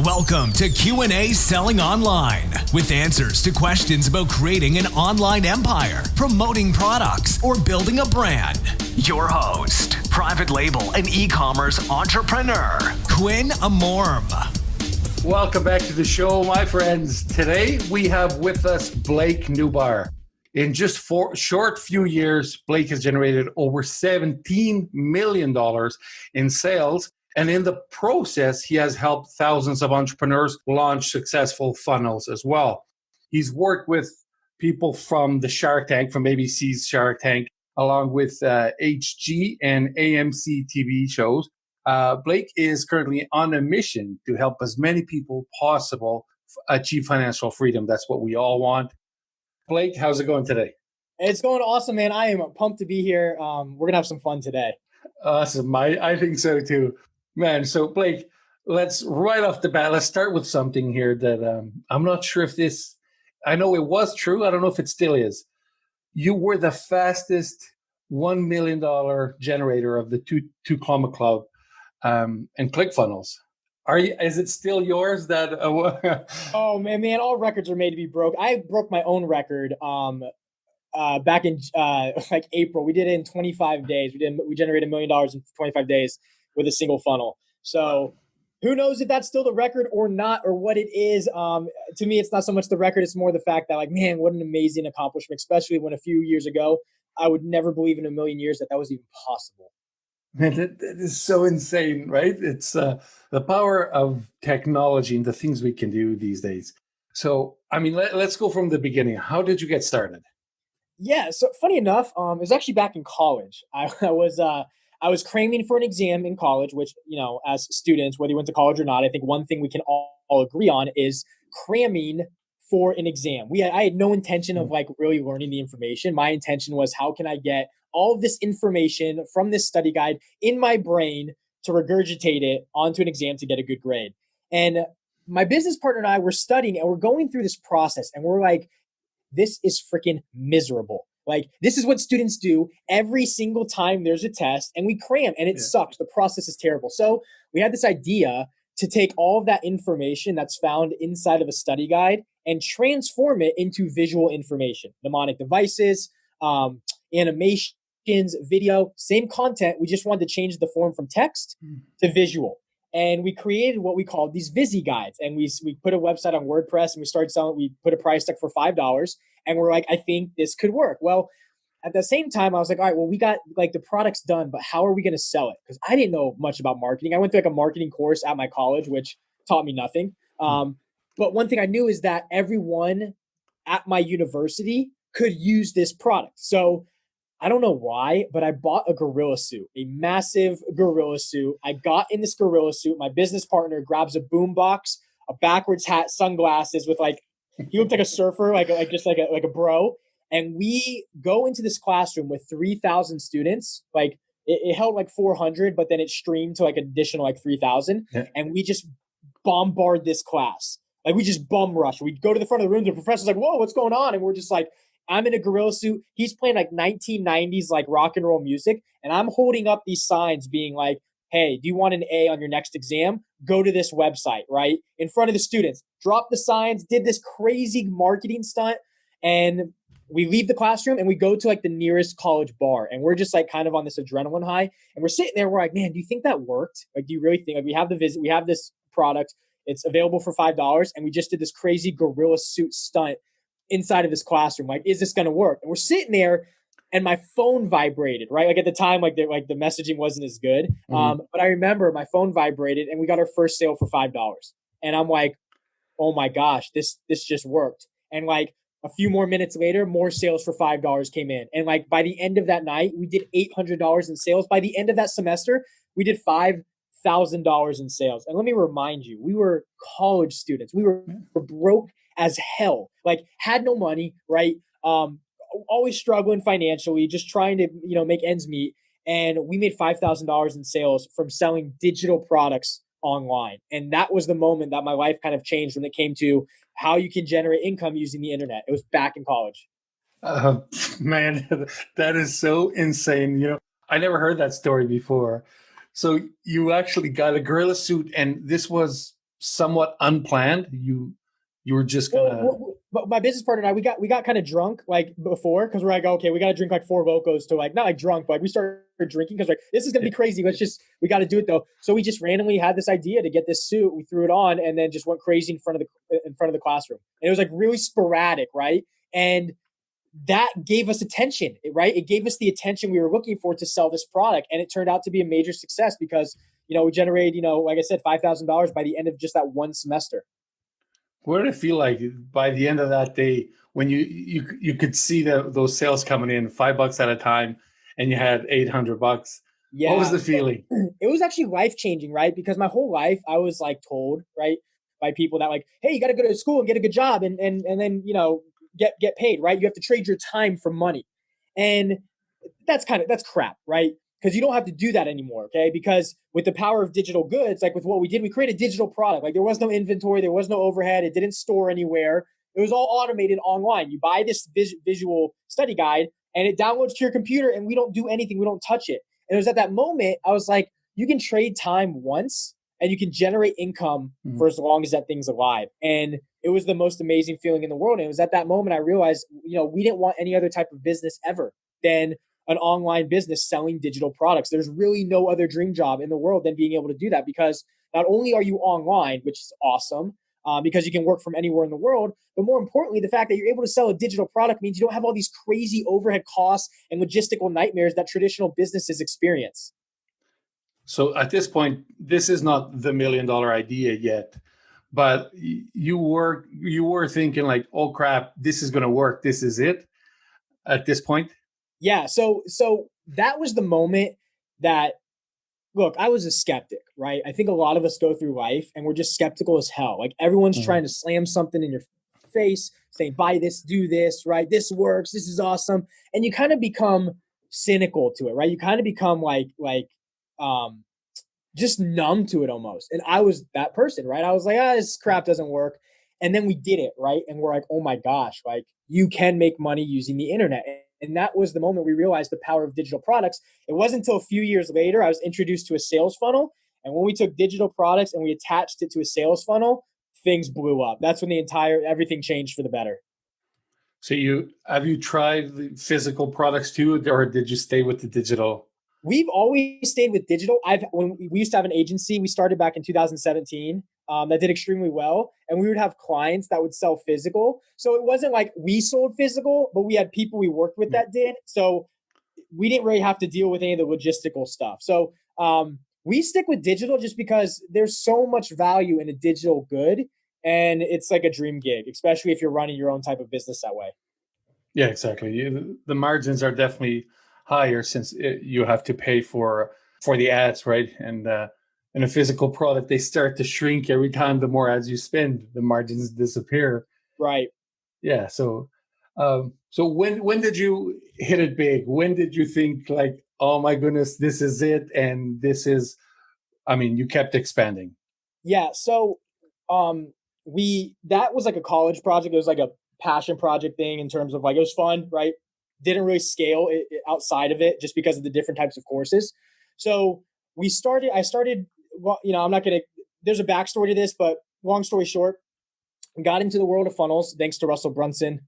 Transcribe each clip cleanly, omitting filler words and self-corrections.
Welcome to Q&A Selling Online, with answers to questions about creating an online empire, promoting products, or building a brand. Your host, private label and e-commerce entrepreneur, Quinn Amorm. Welcome back to the show, my friends. Today we have with us Blakenubar. In just short few years, Blake has generated over $17 million in sales. And in the process, he has helped thousands of entrepreneurs launch successful funnels as well. He's worked with people from the Shark Tank, from ABC's Shark Tank, along with HG and AMC TV shows. Blake is currently on a mission to help as many people possible achieve financial freedom. That's what we all want. Blake, how's it going today? It's going awesome, man. I am pumped to be here. We're going to have some fun today. Awesome. I think so too. Man, so Blake, let's right off the bat, let's start with something here that I'm not sure if this, I know it was true. I don't know if it still is. You were the fastest $1 million generator of the two Comma Club and ClickFunnels. Is it still yours? Oh man, all records are made to be broke. I broke my own record back in like April. We did it in 25 days. We generated $1 million in 25 days with a single funnel. So who knows if that's still the record or not, or what it is. To me, it's not so much the record. It's more the fact that, like, man, what an amazing accomplishment, especially when a few years ago, I would never believe in a million years that was even possible. Man, that is so insane, right? It's the power of technology and the things we can do these days. So, I mean, let's go from the beginning. How did you get started? Yeah, so funny enough, it was actually back in college. I was cramming for an exam in college, which, you know, as students, whether you went to college or not, I think one thing we can all agree on is cramming for an exam. I had no intention of like really learning the information. My intention was, how can I get all of this information from this study guide in my brain to regurgitate it onto an exam to get a good grade? And my business partner and I were studying, and we're going through this process, and we're like, this is freaking miserable. Like, this is what students do every single time there's a test, and we cram, and it sucks. The process is terrible. So we had this idea to take all of that information that's found inside of a study guide and transform it into visual information, mnemonic devices, animations, video, same content. We just wanted to change the form from text to visual. And we created what we called these Visi guides. And we put a website on WordPress, and we started selling. We put a price tag for $5. And we're like, I think this could work. Well, at the same time, I was like, all right, well, we got like the product's done, but how are we going to sell it? Because I didn't know much about marketing. I went through like a marketing course at my college, which taught me nothing. But one thing I knew is that everyone at my university could use this product. So I don't know why, but I bought a gorilla suit, a massive gorilla suit. I got in this gorilla suit. My business partner grabs a boombox, a backwards hat, sunglasses with like, he looked like a surfer, like a bro. And we go into this classroom with 3,000 students. Like it held like 400, but then it streamed to like an additional like 3,000. Yeah. And we just bombard this class. Like we just bum rush. We go to the front of the room. The professor's like, whoa, what's going on? And we're just like, I'm in a gorilla suit. He's playing like 1990s like rock and roll music. And I'm holding up these signs being like, hey, do you want an A on your next exam? Go to this website, right? In front of the students. Drop the signs, did this crazy marketing stunt. And we leave the classroom and we go to like the nearest college bar. And we're just like kind of on this adrenaline high. And we're sitting there. We're like, man, do you think that worked? Like, do you really think, like, we have the visit, we have this product. It's available for $5. And we just did this crazy gorilla suit stunt inside of this classroom. Like, is this going to work? And we're sitting there and my phone vibrated, right? Like at the time, like the messaging wasn't as good. But I remember my phone vibrated and we got our first sale for $5. And I'm like, oh my gosh, this just worked. And like a few more minutes later, more sales for $5 came in. And like by the end of that night, we did $800 in sales. By the end of that semester, we did $5,000 in sales. And let me remind you, we were college students. We were broke as hell, like had no money, right? Always struggling financially, just trying to, make ends meet. And we made $5,000 in sales from selling digital products online. And that was the moment that my life kind of changed when it came to how you can generate income using the internet. It was back in college. Man, that is so insane. I never heard that story before. So you actually got a gorilla suit, and this was somewhat unplanned? You were just gonna. But my business partner and I, we got kind of drunk like before because we're like, okay, we got to drink like 4 Vocos to like, not like drunk, but like we started drinking because like, this is going to be crazy. We got to do it though. So we just randomly had this idea to get this suit. We threw it on and then just went crazy in front of the classroom. And it was like really sporadic, right? And that gave us attention, right? It gave us the attention we were looking for to sell this product. And it turned out to be a major success because, we generated, like I said, $5,000 by the end of just that one semester. What did it feel like by the end of that day when you could see those sales coming in $5 at a time and you had $800? Yeah. What was the feeling? It was actually life-changing, right? Because my whole life I was like told, right, by people that like, hey, you got to go to school and get a good job and then, get paid, right? You have to trade your time for money. And that's crap, right? Because you don't have to do that anymore, okay? Because with the power of digital goods, like with what we did, we created a digital product. Like there was no inventory, there was no overhead, it didn't store anywhere. It was all automated online. You buy this visual study guide and it downloads to your computer and we don't do anything, we don't touch it. And it was at that moment, I was like, you can trade time once and you can generate income for as long as that thing's alive. And it was the most amazing feeling in the world. And it was at that moment I realized, we didn't want any other type of business ever than an online business selling digital products. There's really no other dream job in the world than being able to do that because not only are you online, which is awesome, because you can work from anywhere in the world, but more importantly, the fact that you're able to sell a digital product means you don't have all these crazy overhead costs and logistical nightmares that traditional businesses experience. So at this point, this is not the $1 million idea yet, but you were thinking like, oh crap, this is going to work. This is it at this point. Yeah. So that was the moment that, look, I was a skeptic, right? I think a lot of us go through life and we're just skeptical as hell. Like everyone's trying to slam something in your face, saying, buy this, do this, right? This works. This is awesome. And you kind of become cynical to it, right? You kind of become just numb to it almost. And I was that person, right? I was like, this crap doesn't work. And then we did it, right? And we're like, oh my gosh, like you can make money using the internet. And that was the moment we realized the power of digital products. It wasn't until a few years later I was introduced to a sales funnel. And when we took digital products and we attached it to a sales funnel, things blew up. That's when everything changed for the better. So have you tried the physical products too, or did you stay with the digital? We've always stayed with digital. When we used to have an agency, we started back in 2017. That did extremely well. And we would have clients that would sell physical. So it wasn't like we sold physical, but we had people we worked with that did. So we didn't really have to deal with any of the logistical stuff. So we stick with digital just because there's so much value in a digital good. And it's like a dream gig, especially if you're running your own type of business that way. Yeah, exactly. The margins are definitely higher since you have to pay for the ads, right? And in a physical product, they start to shrink every time. The more ads you spend, the margins disappear. Right. Yeah. So when did you hit it big? When did you think like, oh my goodness, this is it? And you kept expanding. Yeah. So that was like a college project. It was like a passion project thing in terms of like, it was fun, right? Didn't really scale it outside of it just because of the different types of courses. So I started, well, there's a backstory to this, but long story short, got into the world of funnels thanks to Russell Brunson,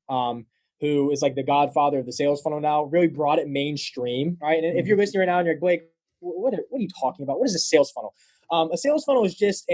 who is like the godfather of the sales funnel now, really brought it mainstream, right? And if you're listening right now and you're like, Blake, what are you talking about? What is a sales funnel? A sales funnel is just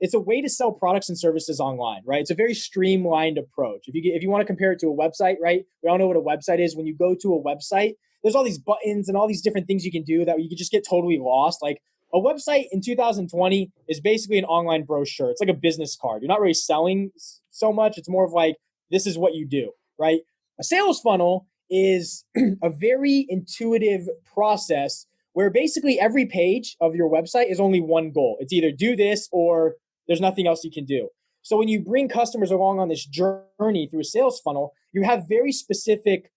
it's a way to sell products and services online, right? It's a very streamlined approach. If you want to compare it to a website, right? We all know what a website is. When you go to a website, there's all these buttons and all these different things you can do that you could just get totally lost. Like a website in 2020 is basically an online brochure. It's like a business card. You're not really selling so much. It's more of like, this is what you do, right? A sales funnel is a very intuitive process where basically every page of your website is only one goal. It's either do this or there's nothing else you can do. So when you bring customers along on this journey through a sales funnel, you have very specific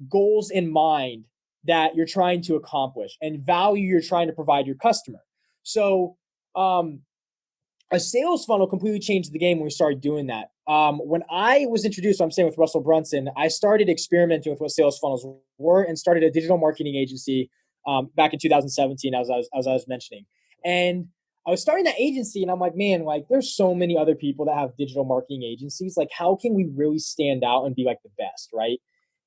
goals in mind that you're trying to accomplish and value you're trying to provide your customer. So a sales funnel completely changed the game when we started doing that. When I was introduced, I'm saying with Russell Brunson, I started experimenting with what sales funnels were and started a digital marketing agency back in 2017, as I was mentioning. And I was starting that agency and I'm like, man, like there's so many other people that have digital marketing agencies. Like, how can we really stand out and be like the best, right?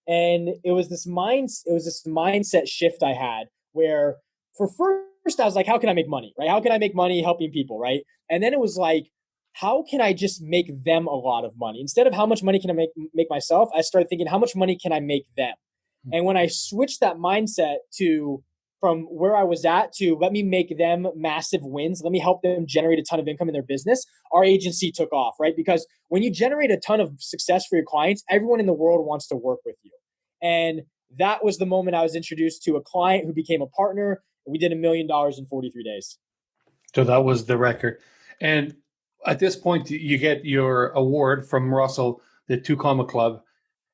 And it was this mindset shift I had where for first I was like, how can I make money? Right? How can I make money helping people? Right. And then it was like, how can I just make them a lot of money? Instead of how much money can I make myself, I started thinking, how much money can I make them? And when I switched that mindset to from where I was at to let me make them massive wins, let me help them generate a ton of income in their business, our agency took off, right? Because when you generate a ton of success for your clients, everyone in the world wants to work with you. And that was the moment I was introduced to a client who became a partner. We did $1 million in 43 days. So that was the record. And at this point, you get your award from Russell, the Two Comma Club.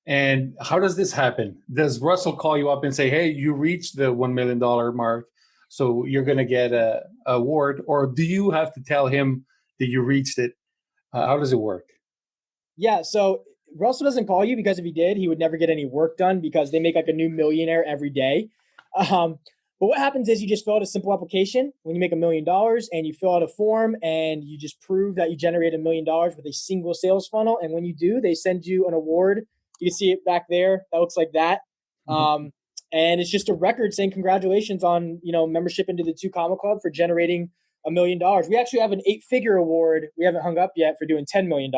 And how does this happen? Does Russell call you up and say, hey, you reached the $1 million mark, so you're going to get a award? Or do you have to tell him that you reached it? How does it work? Yeah, so Russell doesn't call you because if he did, he would never get any work done because they make like a new millionaire every day. But what happens is you just fill out a simple application when you make $1 million and you fill out a form and you just prove that you generated $1 million with a single sales funnel. And when you do, they send you an award. You can see it back there. That looks like that. And it's just a record saying congratulations on, membership into the Two Comma Club for generating $1 million. We actually have an 8-figure award. We haven't hung up yet for doing $10 million.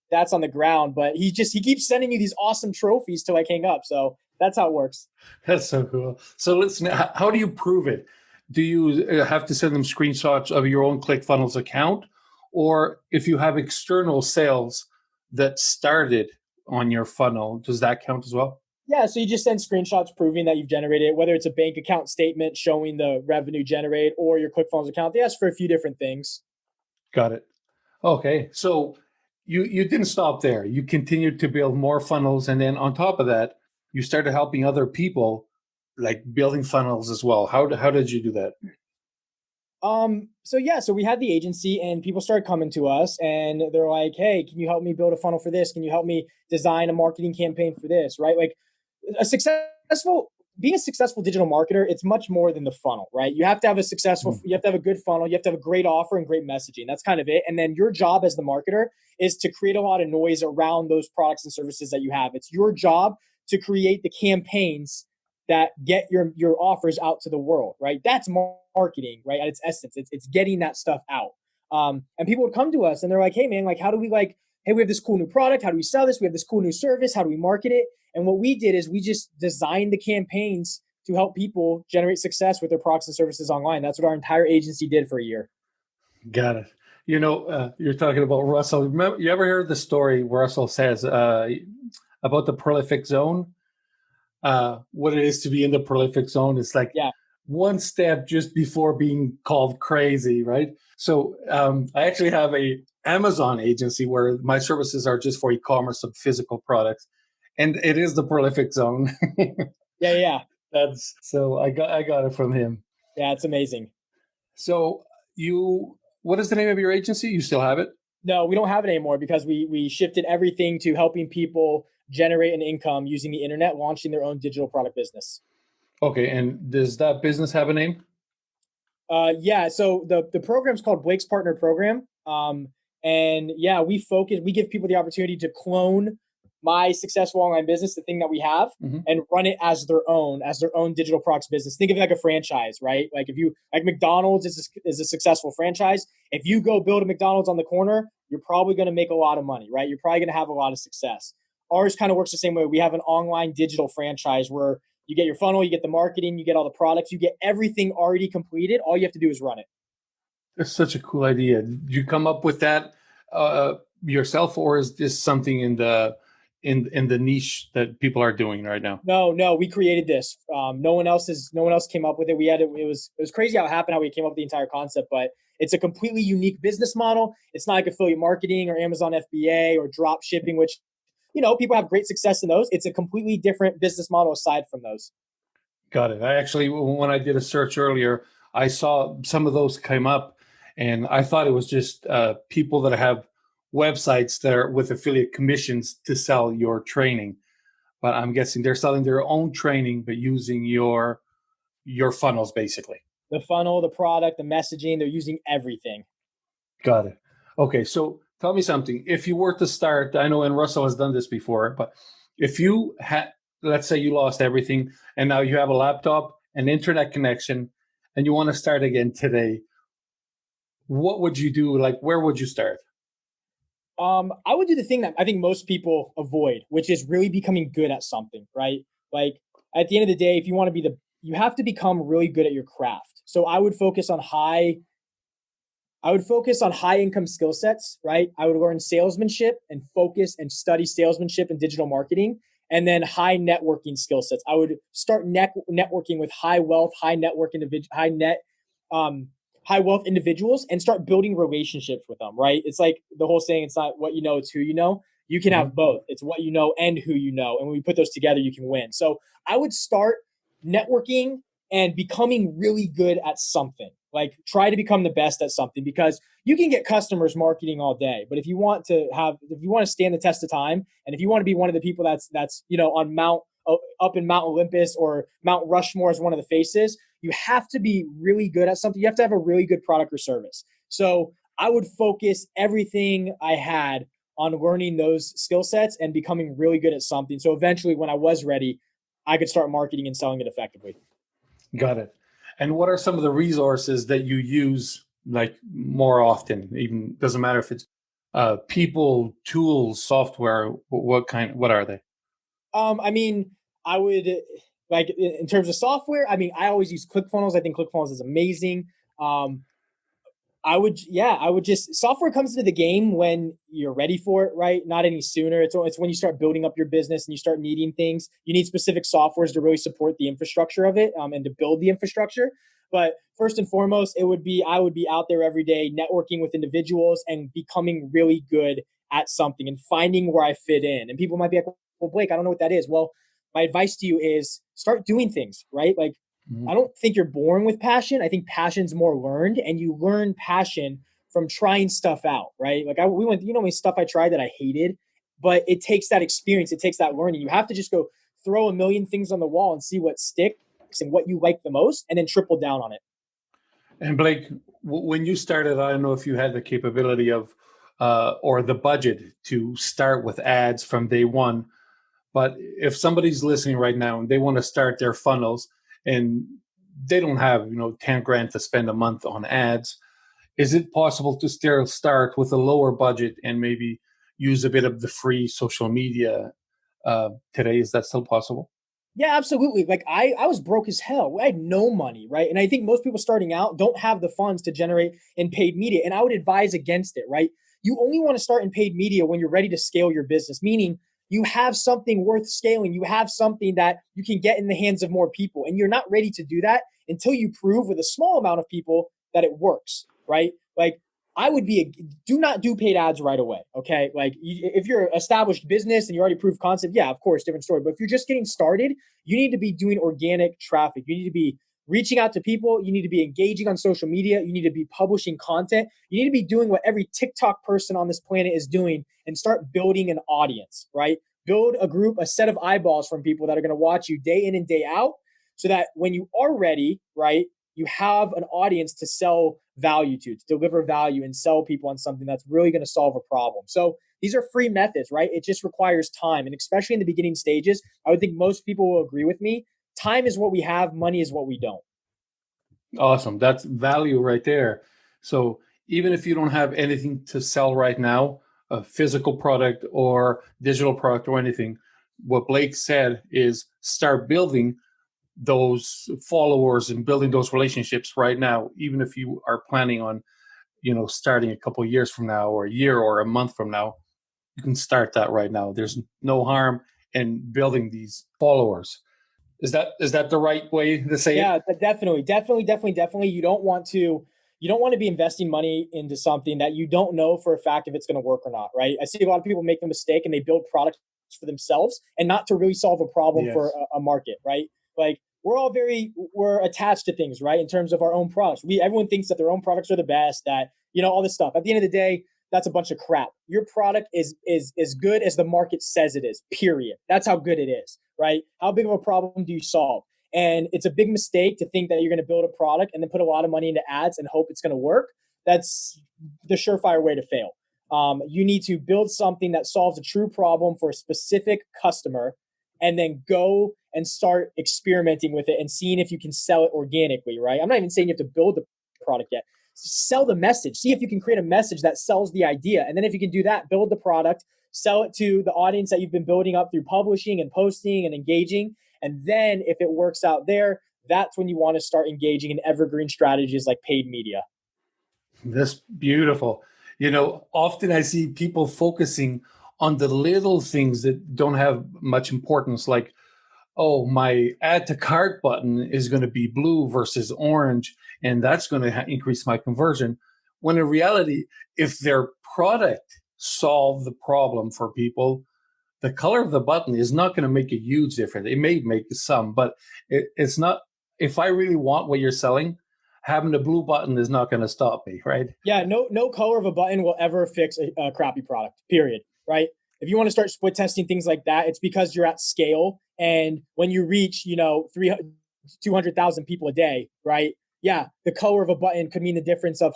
That's on the ground, but he keeps sending you these awesome trophies to like hang up. So that's how it works. That's so cool. So listen, how do you prove it? Do you have to send them screenshots of your own ClickFunnels account? Or if you have external sales that started on your funnel, does that count as well? Yeah, so you just send screenshots proving that you've generated it, whether it's a bank account statement showing the revenue generated or your ClickFunnels account. They ask for a few different things. Got it. Okay, so you didn't stop there. You continued to build more funnels, and then on top of that, you started helping other people, like building funnels as well. How did you do that? So we had the agency and people started coming to us and they're like, hey, can you help me build a funnel for this? Can you help me design a marketing campaign for this? Right? Like being a successful digital marketer, it's much more than the funnel, right? You have to have you have to have a good funnel. You have to have a great offer and great messaging. That's kind of it. And then your job as the marketer is to create a lot of noise around those products and services that you have. It's your job to create the campaigns that get your offers out to the world, right? That's marketing, right? At its essence, it's getting that stuff out. And people would come to us and they're like, hey man, like, how do we hey, we have this cool new product. How do we sell this? We have this cool new service. How do we market it? And what we did is we just designed the campaigns to help people generate success with their products and services online. That's what our entire agency did for a year. Got it. You're talking about Russell. Remember, you ever heard the story Russell says about the prolific zone? What it is to be in the prolific zone is like one step just before being called crazy, right? So I actually have a Amazon agency where my services are just for e-commerce of physical products, and it is the prolific zone. Yeah. I got it from him. Yeah, it's amazing. So what is the name of your agency? You still have it? No, we don't have it anymore because we shifted everything to helping people generate an income using the internet, launching their own digital product business. Okay, and does that business have a name? Yeah, so the program's called Blake's Partner Program. And yeah, we give people the opportunity to clone my successful online business, the thing that we have, and run it as their own digital products business. Think of it like a franchise, right? Like McDonald's is a successful franchise. If you go build a McDonald's on the corner, you're probably going to make a lot of money, right? You're probably going to have a lot of success. Ours kind of works the same way. We have an online digital franchise where you get your funnel, you get the marketing, you get all the products, you get everything already completed. All you have to do is run it. That's such a cool idea. Did you come up with that yourself, or is this something in the niche that people are doing right now? No, we created this. No one else came up with it. It was crazy how it happened, how we came up with the entire concept, but it's a completely unique business model. It's not like affiliate marketing or Amazon FBA or drop shipping, which people have great success in those. It's a completely different business model aside from those. Got it. I actually, when I did a search earlier, I saw some of those came up, and I thought it was just people that have websites that are with affiliate commissions to sell your training. But I'm guessing they're selling their own training, but using your funnels, basically. The funnel, the product, the messaging, they're using everything. Got it. Okay, so tell me something. If you were to start, I know, and Russell has done this before, but if you had, let's say you lost everything and now you have a laptop, an internet connection, and you want to start again today, what would you do? Like, where would you start? I would do the thing that I think most people avoid, which is really becoming good at something, right? Like at the end of the day, if you want to be you have to become really good at your craft. So I would focus on high income skill sets, right? I would learn salesmanship and focus and study salesmanship and digital marketing, and then high networking skill sets. I would start networking with high wealth, high wealth individuals and start building relationships with them, right? It's like the whole saying, it's not what you know, it's who you know. You can have both. It's what you know and who you know. And when we put those together, you can win. So I would start networking and becoming really good at something. Like try to become the best at something, because you can get customers marketing all day. But if you want to stand the test of time, and if you want to be one of the people that's on up in Mount Olympus or Mount Rushmore as one of the faces, you have to be really good at something. You have to have a really good product or service. So I would focus everything I had on learning those skill sets and becoming really good at something. So eventually when I was ready, I could start marketing and selling it effectively. Got it. And what are some of the resources that you use like more often? Even doesn't matter if it's people, tools, software. What are they? I mean, I would like in terms of software. I mean, I always use ClickFunnels. I think ClickFunnels is amazing. I would just software comes into the game when you're ready for it, right? Not any sooner. It's when you start building up your business and you start needing things. You need specific softwares to really support the infrastructure of it, and to build the infrastructure. But first and foremost, I would be out there every day networking with individuals and becoming really good at something and finding where I fit in. And people might be like, well, Blake, I don't know what that is. Well, my advice to you is start doing things, right? Like, I don't think you're born with passion. I think passion's more learned, and you learn passion from trying stuff out, right? Like we went, stuff I tried that I hated, but it takes that experience. It takes that learning. You have to just go throw a million things on the wall and see what sticks and what you like the most, and then triple down on it. And Blake, when you started, I don't know if you had the capability of, or the budget to start with ads from day one, but if somebody's listening right now and they want to start their funnels, and they don't have 10 grand to spend a month on ads, is it possible to still start with a lower budget and maybe use a bit of the free social media today? Is that still possible? Yeah, absolutely. Like I was broke as hell. I had no money, right? And I think most people starting out don't have the funds to generate in paid media, and I would advise against it, right? You only want to start in paid media when you're ready to scale your business, meaning you have something worth scaling. You have something that you can get in the hands of more people. And you're not ready to do that until you prove with a small amount of people that it works, right? Like do not do paid ads right away, okay? Like if you're an established business and you already proved concept, yeah, of course, different story. But if you're just getting started, you need to be doing organic traffic. You need to be reaching out to people. You need to be engaging on social media. You need to be publishing content. You need to be doing what every TikTok person on this planet is doing and start building an audience, right? Build a group, a set of eyeballs from people that are going to watch you day in and day out, so that when you are ready, right, you have an audience to sell value to deliver value and sell people on something that's really going to solve a problem. So these are free methods, right? It just requires time. And especially in the beginning stages, I would think most people will agree with me. Time is what we have. Money is what we don't. Awesome. That's value right there. So even if you don't have anything to sell right now, a physical product or digital product or anything, what Blake said is start building those followers and building those relationships right now, even if you are planning on, starting a couple of years from now or a year or a month from now, you can start that right now. There's no harm in building these followers. Is that the right way to say it? Yeah, definitely. You don't want to be investing money into something that you don't know for a fact if it's going to work or not, right? I see a lot of people make the mistake and they build products for themselves and not to really solve a problem for a market, right? Like we're attached to things, right? In terms of our own products. Everyone thinks that their own products are the best, that, all this stuff. At the end of the day, that's a bunch of crap. Your product is as good as the market says it is, period. That's how good it is, right? How big of a problem do you solve? And it's a big mistake to think that you're going to build a product and then put a lot of money into ads and hope it's going to work. That's the surefire way to fail. You need to build something that solves a true problem for a specific customer, and then go and start experimenting with it and seeing if you can sell it organically, right? I'm not even saying you have to build the product yet. Sell the message. See if you can create a message that sells the idea. And then if you can do that, build the product, sell it to the audience that you've been building up through publishing and posting and engaging. And then if it works out there, that's when you want to start engaging in evergreen strategies like paid media. That's beautiful. Often I see people focusing on the little things that don't have much importance, like, oh, my add to cart button is going to be blue versus orange, and that's going to increase my conversion. When in reality, if their product solved the problem for people, the color of the button is not going to make a huge difference. It may make some, but it's not. If I really want what you're selling, having a blue button is not going to stop me, right? Yeah, no color of a button will ever fix a crappy product, period, right? If you want to start split testing things like that, it's because you're at scale. And when you reach, 200,000 people a day, right? Yeah, the color of a button could mean the difference of,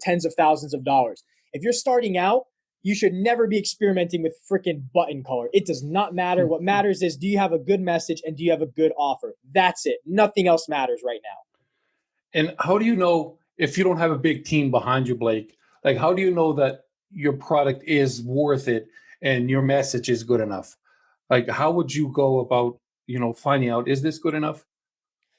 tens of thousands of dollars. If you're starting out, you should never be experimenting with freaking button color. It does not matter. What matters is, do you have a good message and do you have a good offer? That's it. Nothing else matters right now. And how do you know, if you don't have a big team behind you, Blake, like, how do you know that your product is worth it and your message is good enough? Like, how would you go about, finding out, is this good enough?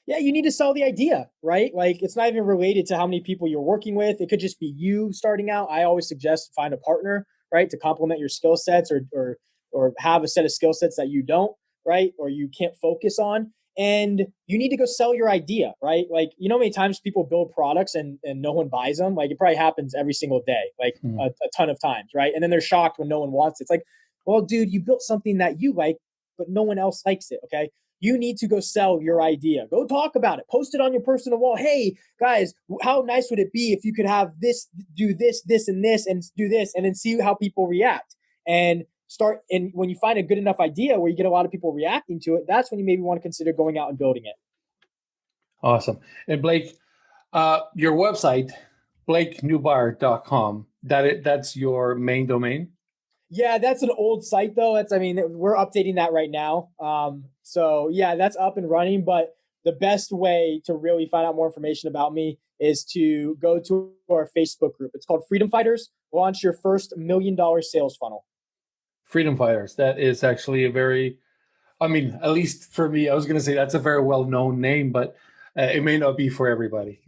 Yeah, you need to sell the idea, right? Like, it's not even related to how many people you're working with. It could just be you starting out. I always suggest find a partner, right, to complement your skill sets, or have a set of skill sets that you don't, right, or you can't focus on. And you need to go sell your idea, right? Like, how many times people build products and no one buys them? Like, it probably happens every single day, like a ton of times, right? And then they're shocked when no one wants it. It's like, well, dude, you built something that you like, but no one else likes it, okay? You need to go sell your idea. Go talk about it. Post it on your personal wall. Hey, guys, how nice would it be if you could have this, do this, this, and this, and do this, and then see how people react. And when you find a good enough idea where you get a lot of people reacting to it, that's when you maybe want to consider going out and building it. Awesome. And Blake, your website, Blakenubar.com, that's your main domain? Yeah, that's an old site though. We're updating that right now. So yeah, that's up and running, but the best way to really find out more information about me is to go to our Facebook group. It's called Freedom Fighters. Launch your first $1 million sales funnel. Freedom Fighters. That is actually at least for me, I was going to say that's a very well-known name, but it may not be for everybody.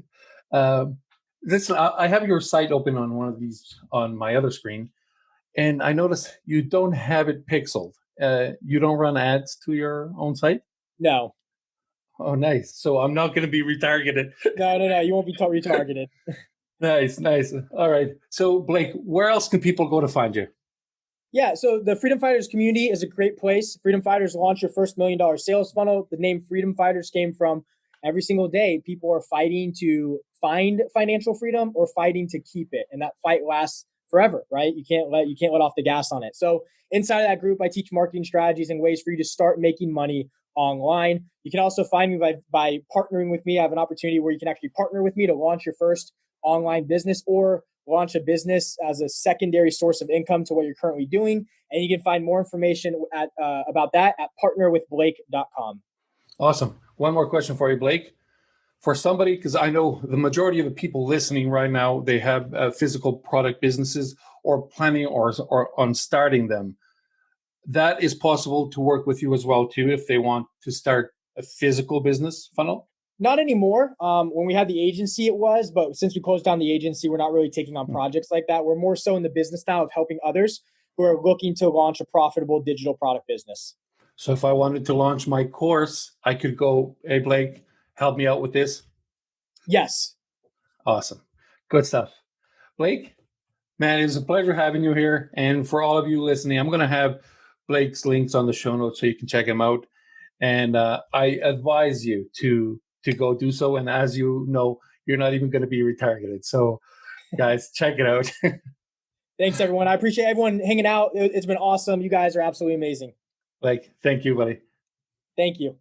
I have your site open on one of these on my other screen, and I notice you don't have it pixeled. You don't run ads to your own site? No. Oh, nice. So I'm not going to be retargeted. No. You won't be retargeted. Nice. All right. So Blake, where else can people go to find you? Yeah, so the Freedom Fighters community is a great place. Freedom Fighters launch your first $1 million sales funnel. The name Freedom Fighters came from every single day people are fighting to find financial freedom or fighting to keep it, and that fight lasts forever, right? You can't let off the gas on it. So inside of that group, I teach marketing strategies and ways for you to start making money online. You can also find me by partnering with me. I have an opportunity where you can actually partner with me to launch your first online business or launch a business as a secondary source of income to what you're currently doing. And you can find more information about that at partnerwithblake.com. Awesome. One more question for you, Blake. For somebody, because I know the majority of the people listening right now, they have physical product businesses or planning or on starting them. That is possible to work with you as well, too, if they want to start a physical business funnel? Not anymore. When we had the agency, it was, but since we closed down the agency, we're not really taking on projects like that. We're more so in the business now of helping others who are looking to launch a profitable digital product business. So if I wanted to launch my course, I could go, hey, Blake, help me out with this? Yes. Awesome. Good stuff. Blake, man, it was a pleasure having you here. And for all of you listening, I'm going to have Blake's links on the show notes so you can check him out. And I advise you to go do so. And as you know, you're not even going to be retargeted. So guys, check it out. Thanks, everyone. I appreciate everyone hanging out. It's been awesome. You guys are absolutely amazing. Blake, thank you, buddy. Thank you.